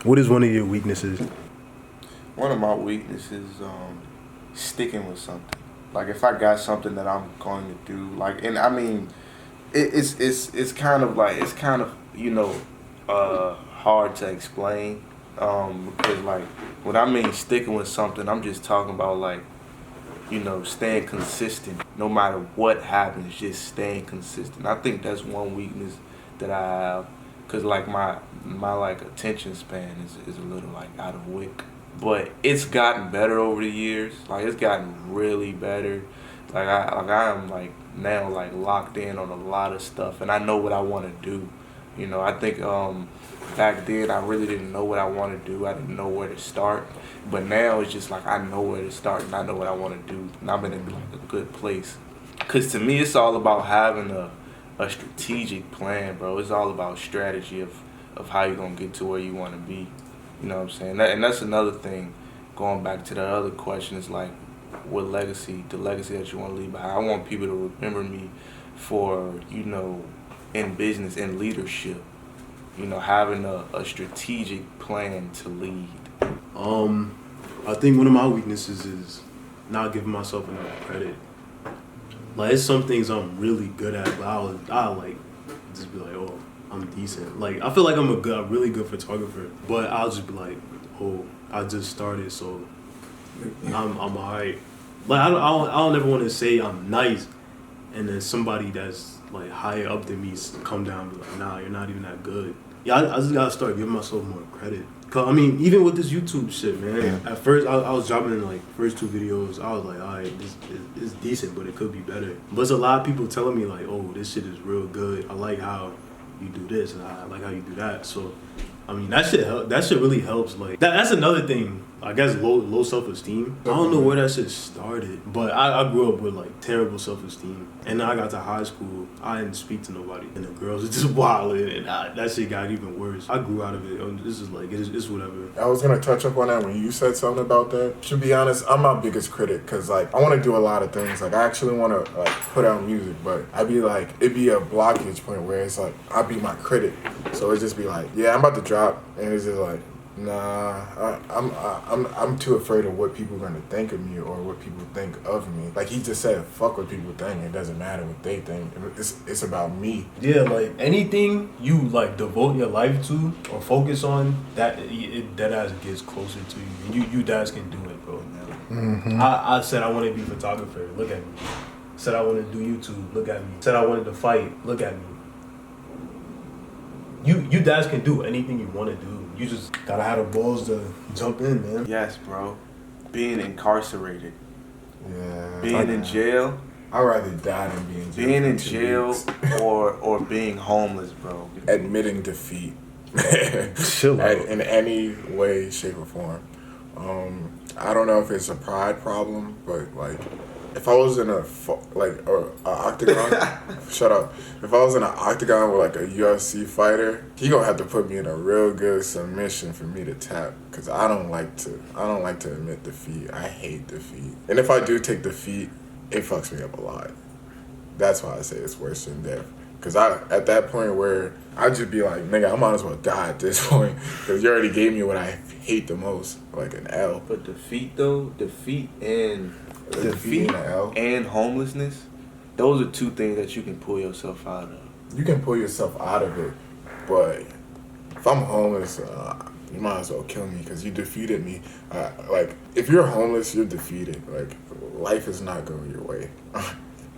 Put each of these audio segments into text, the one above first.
What is one of your weaknesses? One of my weaknesses, sticking with something. Like if I got something that I'm going to do, like, and I mean, it's kind of like it's kind of hard to explain, because like what I mean sticking with something, I'm just talking about like staying consistent no matter what happens, just staying consistent. I think that's one weakness that I have, cause like my like attention span is a little like out of whack. But it's gotten better over the years. Like it's gotten really better. I am like now like locked in on a lot of stuff, and I know what I want to do. I think back then I really didn't know what I want to do. I didn't know where to start. But now it's just like I know where to start and I know what I want to do, and I'm in like a good place. Cause to me it's all about having a strategic plan, bro. It's all about strategy of how you're gonna get to where you want to be. You know what I'm saying? And that's another thing. Going back to the other question is like, what legacy, the legacy that you want to leave behind. I want people to remember me for in business and leadership. Having a strategic plan to lead. I think one of my weaknesses is not giving myself enough credit. Like, it's some things I'm really good at, but I'll like just be like, oh, I'm decent. Like, I feel like I'm a really good photographer, but I'll just be like, oh, I just started, so I'm alright. Like, I don't ever want to say I'm nice, and then somebody that's like higher up than me come down and be like, nah, you're not even that good. Yeah, I just gotta start giving myself more credit. Cause I mean, even with this YouTube shit, man. Yeah. At first, I was dropping like first 2 videos. I was like, all right, this is decent, but it could be better. But there's a lot of people telling me like, oh, this shit is real good. I like how you do this, and I like how you do that. So, I mean, that shit really helps. Like that's another thing. I guess low self-esteem. I don't know where that shit started, but I grew up with like terrible self-esteem, and then I got to high school. I didn't speak to nobody, and the girls were just wilding, and that shit got even worse. I grew out of it. This is like it's whatever. I was gonna touch up on that when you said something about that. To be honest, I'm my biggest critic because like I want to do a lot of things. Like I actually want to like put out music, but I'd be like it'd be a blockage point where it's like I'd be my critic. So it'd just be like, yeah, I'm about to drop, and it's just like, nah, I'm too afraid of what people are gonna think of me or what people think of me. Like he just said, fuck what people think. It doesn't matter what they think. It's about me. Yeah, like anything you like devote your life to or focus on, that ass gets closer to you, and you guys can do it, bro. Mm-hmm. I said I wanted to be a photographer. Look at me. Said I wanted to do YouTube. Look at me. Said I wanted to fight. Look at me. You guys can do anything you want to do. You just gotta have the balls to jump in, man. Yes, bro. Being incarcerated. Yeah. Being in jail. I'd rather die than be in jail. Being in jail or being homeless, bro. Admitting defeat. Chill out. In any way, shape, or form. I don't know if it's a pride problem, but like, if I was in a octagon, shut up. If I was in an octagon with like a UFC fighter, he gonna have to put me in a real good submission for me to tap. Cause I don't like to admit defeat. I hate defeat. And if I do take defeat, it fucks me up a lot. That's why I say it's worse than death. Cause at that point where I just be like, nigga, I might as well die at this point. Cause you already gave me what I hate the most, like an L. But defeat and homelessness, those are 2 things that you can pull yourself out of. You can pull yourself out of it, but if I'm homeless, you might as well kill me because you defeated me. Like, if you're homeless, you're defeated. Like, life is not going your way.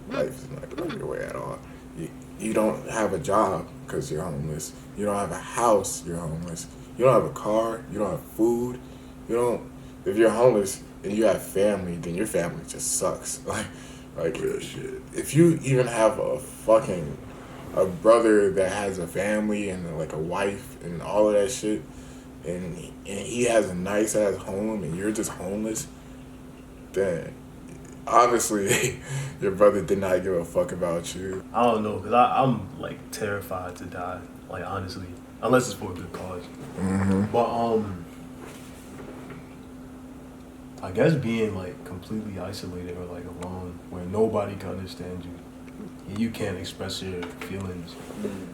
Life is not going your way at all. You don't have a job because you're homeless. You don't have a house, you're homeless. You don't have a car, you don't have food. If you're homeless and you have family, then your family just sucks. Like real shit. If you even have a brother that has a family and like a wife and all of that shit, and he has a nice ass home and you're just homeless, then obviously your brother did not give a fuck about you. I don't know, cause I'm like terrified to die. Like honestly, unless it's for a good cause. Mm-hmm. But I guess being like completely isolated or like alone, where nobody can understand you, you can't express your feelings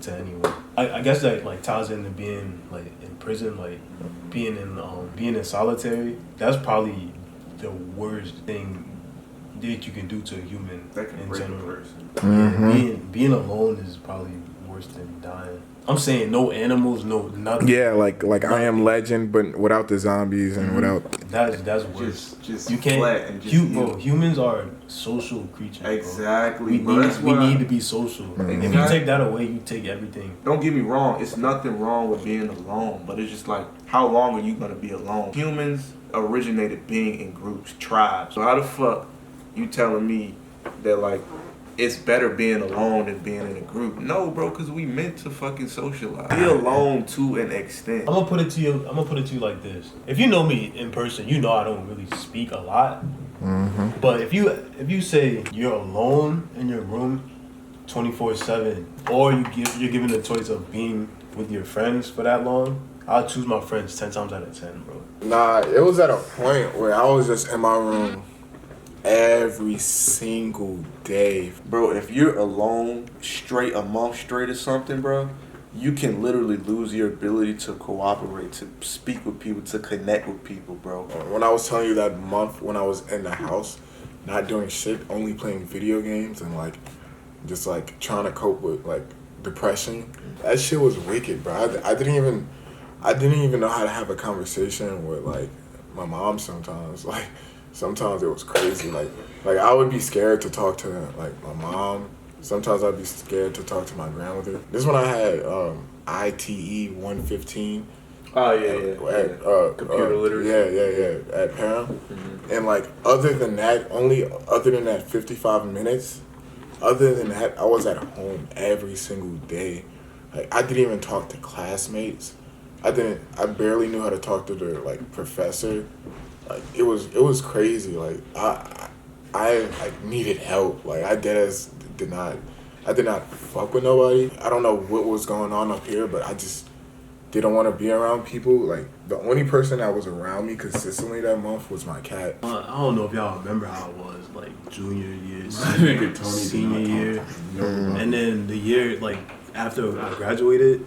to anyone. I guess that like ties into being like in prison, like being in solitary. That's probably the worst thing that you can do to a human That can in break a general. person. Yeah, being alone is probably worse than dying. I'm saying no animals, no nothing. Yeah, like I Am Legend, but without the zombies and without. That's worse. Just You can't. flat and just Bro, humans are social creatures. Bro. Exactly. We bro. need That's why we need to be social. If you Exactly. take that away, you take everything. Don't get me wrong, it's nothing wrong with being alone, but it's just like, how long are you gonna be alone? Humans originated being in groups, tribes. So how the fuck you telling me that like it's better being alone than being in a group? No, bro, because we meant to fucking socialize. Be alone to an extent. I'm gonna put it to you like this. If you know me in person, you know I don't really speak a lot. But if you say you're alone in your room 24/7, or you're given the choice of being with your friends for that long, I'll choose my friends 10 times out of 10, bro. Nah, it was at a point where I was just in my room every single day. Bro, if you're alone straight a month straight or something, bro, you can literally lose your ability to cooperate, to speak with people, to connect with people, bro. When I was telling you that month when I was in the house, not doing shit, only playing video games and like just like trying to cope with like depression, that shit was wicked, bro. I didn't even know how to have a conversation with like my mom sometimes. Like sometimes it was crazy. Like I would be scared to talk to like my mom. Sometimes I'd be scared to talk to my grandmother. This is when I had ITE 115. Oh yeah. At, Computer literacy. Yeah, at Parham. And like other than that 55 minutes, other than that, I was at home every single day. Like I didn't even talk to classmates. I barely knew how to talk to the like professor. Like it was crazy. Like I like needed help. Like I did not fuck with nobody. I don't know what was going on up here, but I just didn't want to be around people. Like the only person that was around me consistently that month was my cat. I don't know if y'all remember how it was like junior year, Nigga Tony senior did not year, talk to me. and then the year like after I graduated.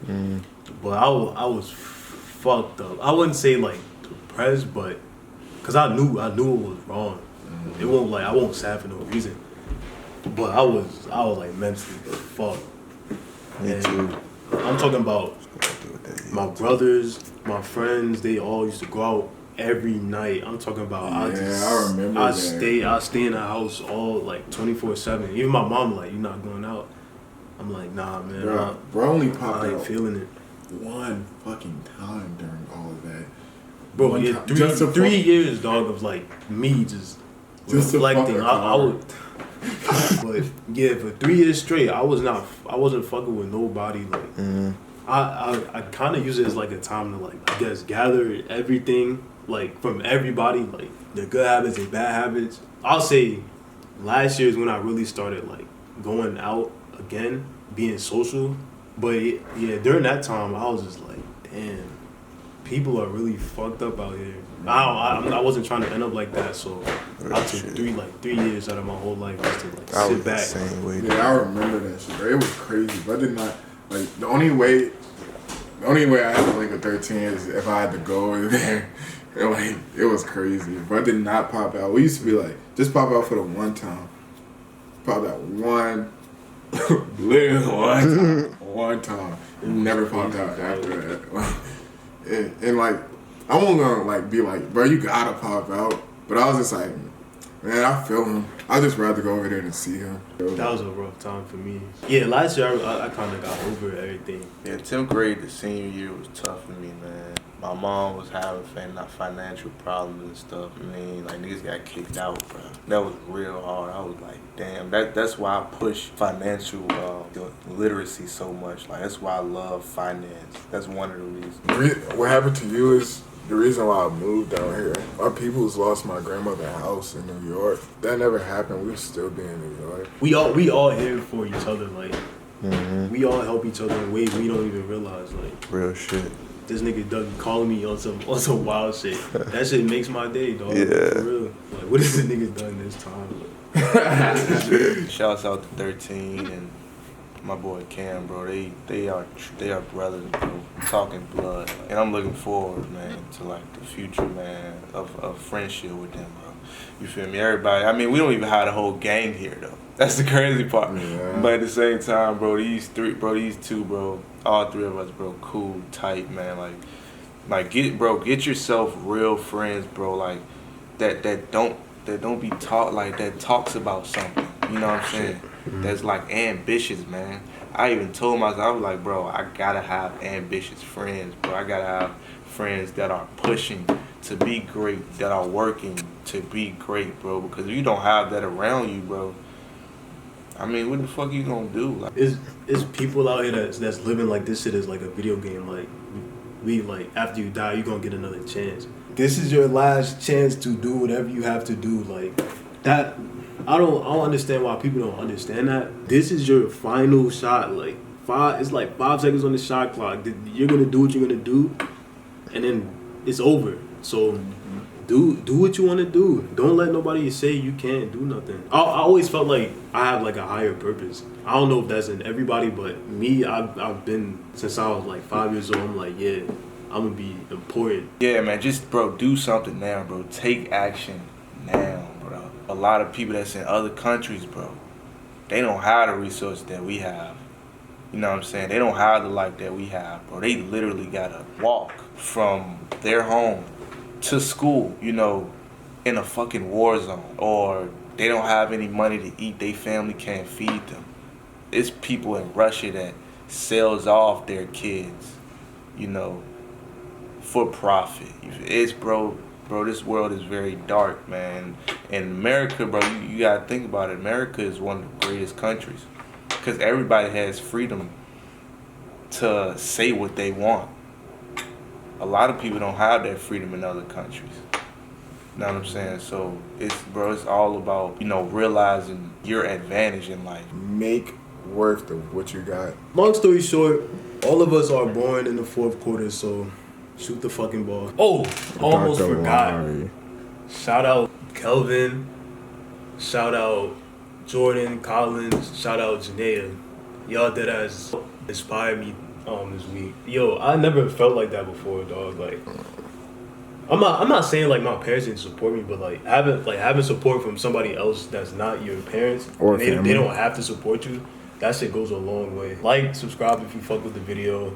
But I was fucked up. I wouldn't say like depressed, but cause I knew it was wrong. It won't like I won't sad for no reason. But I was like mentally fucked. Me too. I'm talking about my brothers, my friends. They all used to go out every night. I'm talking about I remember that. I stay in the house all like 24/7. Even my mom like, you not going out. I'm like, nah, man. Bro only I popped ain't out feeling it. one fucking time during all of that. Bro, One yeah, time. Just to three fuck- years, dog, of like me just to reflecting. fuck I would, but yeah, for 3 years straight, I wasn't fucking with nobody. Like, I kind of use it as like a time to like, I guess, gather everything like from everybody, like their good habits, their bad habits. I'll say, last year is when I really started like going out again, being social. But yeah, during that time, I was just like, damn, people are really fucked up out here. I wasn't trying to end up like that, so I took 3 years out of my whole life just to like I sit was the back. same way. Yeah, I remember that shit, bro. It was crazy, but I did not like the only way I had to link a 13 is if I had to go over there. And, like it was crazy, but I did not pop out. We used to be like just pop out for the one time, pop out one, literally one time. Never popped out after that. and like I won't gonna like be like, bro, you gotta pop out. But I was just like, man, I feel him. I'd just rather go over there and see him. That was a rough time for me. Yeah, last year I kind of got over everything. Yeah, 10th grade to senior year was tough for me, man. My mom was having financial problems and stuff. I mean, like niggas got kicked out, bro. That was real hard. I was like, damn. That's why I push financial literacy so much. Like that's why I love finance. That's one of the reasons. What happened to you is the reason why I moved down here. My people's lost my grandmother's house in New York. That never happened. We would still be in New York. We all here for each other. Like we all help each other in ways we don't even realize. Like Real shit. this nigga Doug calling me on some wild shit. That shit makes my day, dog. Yeah. For real. Like what has the nigga done this time? Shouts out to 13 and my boy Cam, bro. They are brothers, bro. Talking blood, and I'm looking forward, man, to like the future, man, of friendship with them, bro. You feel me? Everybody. I mean, we don't even have the whole gang here though. That's the crazy part. Yeah. But at the same time, bro, these two, bro, all three of us, bro, cool, tight, man. Like get yourself real friends, bro. Like that don't be taught like that talks about something. You know what I'm saying? That's like ambitious, man. I even told myself, I was like, bro, I gotta have ambitious friends, bro. I gotta have friends that are pushing to be great, that are working to be great, bro. Because if you don't have that around you, bro, I mean, what the fuck you gonna do? Like, It's people out here that's living like this shit is like a video game. Like we like after you die, you gonna get another chance. This is your last chance to do whatever you have to do. Like that, I don't understand why people don't understand that. This is your final shot. Like it's like 5 seconds on the shot clock. You're gonna do what you're gonna do, and then it's over. So do what you want to do. Don't let nobody say you can't do nothing. I always felt like I have like a higher purpose. I don't know if that's in everybody, but me, I've been since I was like 5 years old. I'm like, yeah, I'm gonna be important. yeah, man, just, bro, do something now, bro. Take action now, bro. A lot of people that's in other countries, bro, they don't have the resources that we have. You know what I'm saying? They don't have the life that we have, bro. They literally gotta walk from their home to school, you know, in a fucking war zone. Or they don't have any money to eat. They family can't feed them. It's people in Russia that sells off their kids, you know, for profit. It's, bro, this world is very dark, man. And America, bro, you gotta think about it. America is one of the greatest countries because everybody has freedom to say what they want. A lot of people don't have that freedom in other countries. You know what I'm saying? So it's all about, you know, realizing your advantage in life. Make worth of what you got. Long story short, all of us are born in the fourth quarter, so shoot the fucking ball. Oh, almost Dr. forgot. Wari. Shout out Kelvin. Shout out Jordan Collins. Shout out Janaea. Y'all that has inspired me this week. Yo, I never felt like that before, dog. Like, I'm not saying like my parents didn't support me, but like having support from somebody else that's not your parents, Or and they don't have to support you. That shit goes a long way. Like, subscribe if you fuck with the video.